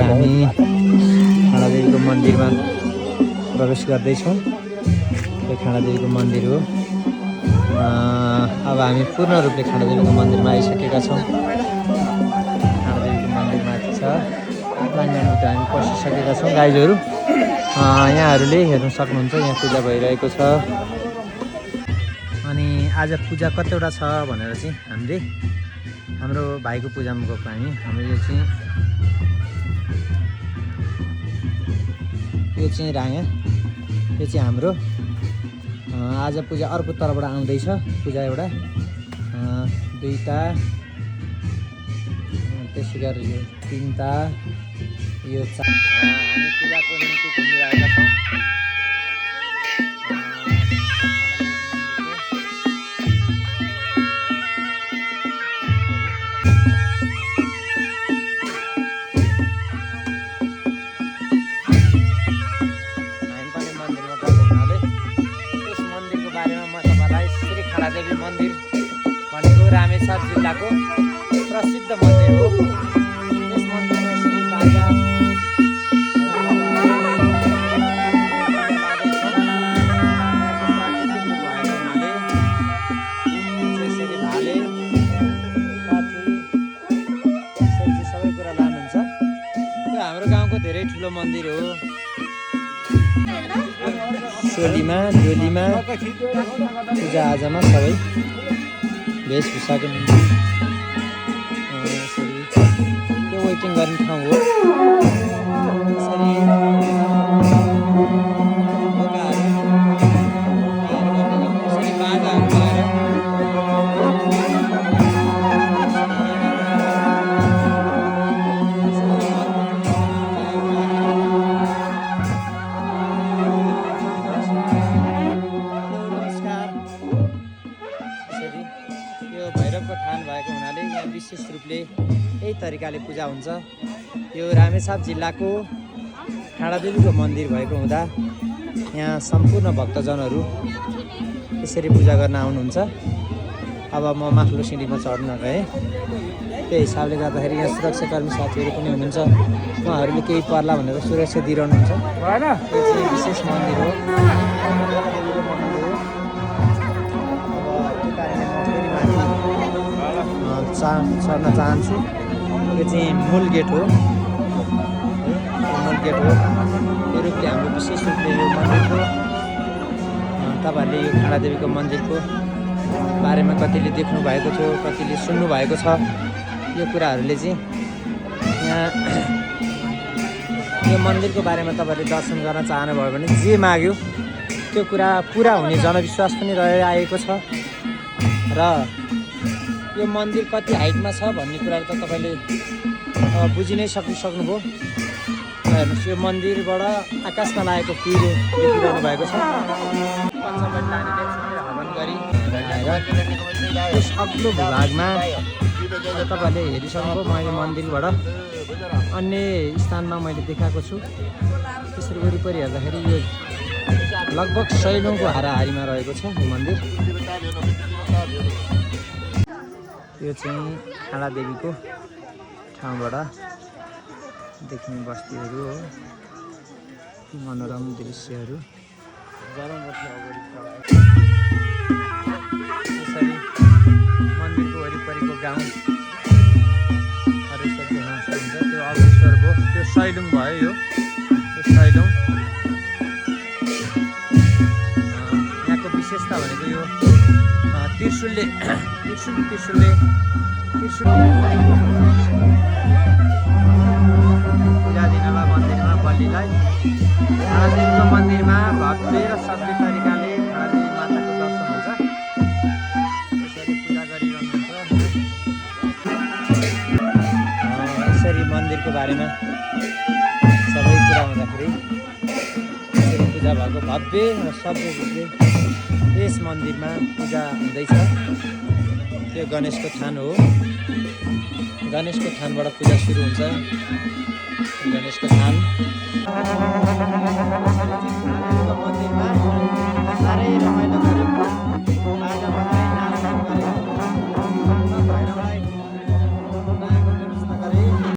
हामी खाँडादेवीको मन्दिरमा प्रवेश गर्दैछौँ। यो खाँडादेवीको मन्दिर हो। अब हामी पूर्ण रूपले खाँडादेवीको मन्दिरमा आइसकेका छौँ। खाँडादेवीको मन्दिर माथि छ, प्राङ्गणभित्र हामी पसिसकेका छौँ। गाइजहरू यहाँहरूले हेर्न सक्नुहुन्छ, यहाँ पूजा भइरहेको छ। अनि आज पूजा कतिवटा छ भनेर चाहिँ हामीले हाम्रो भाइको पूजामा गएको हामीले यो चाहिँ राँगा, यो चाहिँ हाम्रो आज पूजा अर्को तर्फबाट आउँदैछ। पूजा एउटा दुईटा, त्यसै गरी यो तिनवटा, यो चार। हामी पूजाको निम्ति घुमिरहेका छौँ। खाँडादेवी मन्दिर भनेको रामेछाप जिल्लाको प्रसिद्ध मन्दिर हो। यस मन्दिरमा यसरी बाजा यसरी भाले काठी सबै कुरा लानुहुन्छ। यो हाम्रो गाउँको धेरै ठुलो मन्दिर हो। सोलीमा डोलीमा पूजा आजामा सबै वेशभूषाको निम्ति यो वेटिङ गर्ने ठाउँ हो। यसरी बाजाहरू लगाएर विशेष रूपले यही तरिकाले पूजा हुन्छ। यो रामेछाप जिल्लाको खाँडादेवीको मन्दिर भएको हुँदा यहाँ सम्पूर्ण भक्तजनहरू यसरी पूजा गर्न आउनुहुन्छ। अब म माथिल्लो सिँढीमा चढ्न गएँ। त्यही हिसाबले गर्दाखेरि यहाँ सुरक्षाकर्मी साथीहरू पनि हुनुहुन्छ। उहाँहरूले केही पर्ला भनेर सुरक्षा दिइरहनुहुन्छ। यो चाहिँ विशेष मन्दिर हो। चढ्न चाहन्छु। यो चाहिँ मूल गेट हो। मूल गेट हो। यो रूपले हाम्रो विशेष रूपले यो मन्दिरको तपाईँहरूले यो खाँडादेवीको मन्दिरको बारेमा कतिले देख्नु भएको थियो, कतिले सुन्नु भएको छ। यो कुराहरूले चाहिँ यहाँ यो मन्दिरको बारेमा तपाईँहरूले दर्शन गर्न चाहनुभयो भने जे माग्यो त्यो कुरा पुरा हुने जनविश्वास पनि रहिआएको छ। र यो मन्दिर कति हाइटमा छ भन्ने कुराहरू त तपाईँले बुझि नै सक्नुभयो। हेर्नुहोस्, यो मन्दिरबाट आकाशमा लागेको कुहिरो देखिरहनु भएको छ। हवन गरी यस अग्लो भूभागमा तपाईँहरूले हेरिसक्नुभयो। मैले मन्दिरबाट अन्य स्थानमा मैले देखाएको छु। त्यसरी वरिपरि हेर्दाखेरि यो लगभग सैलौँको हाराहारीमा रहेको छ यो मन्दिर। यो चाहिँ खाँडादेवीको ठाउँबाट देखिने बस्तीहरू हो। मनोरम दृश्यहरू। यसरी मन्दिरको वरिपरिको गाउँहरू यसरी देख्न सक्नुहुन्छ। त्यो अग्रेश्वर भयो, त्यो सैलुङ भयो। यो सैलुङ यहाँको विशेषता भनेको यो त्रिशुलले पूजा दिनलाई मन्दिरमा बलिलाई खाँडादेवीको मन्दिरमा भव्य र सभ्य तरिकाले खाँडादेवी माताको दर्शन हुन्छ। यसरी पूजा गरिरहनुहुन्छ। यसरी मन्दिरको बारेमा सबै कुरा हुँदाखेरि यसरी पूजा भएको भव्य र सभ्य रूपले यस मन्दिरमा पूजा हुँदैछ। यो गणेशको थान हो। गणेशको थानबाट पूजा सुरु हुन्छ। गणेशको थान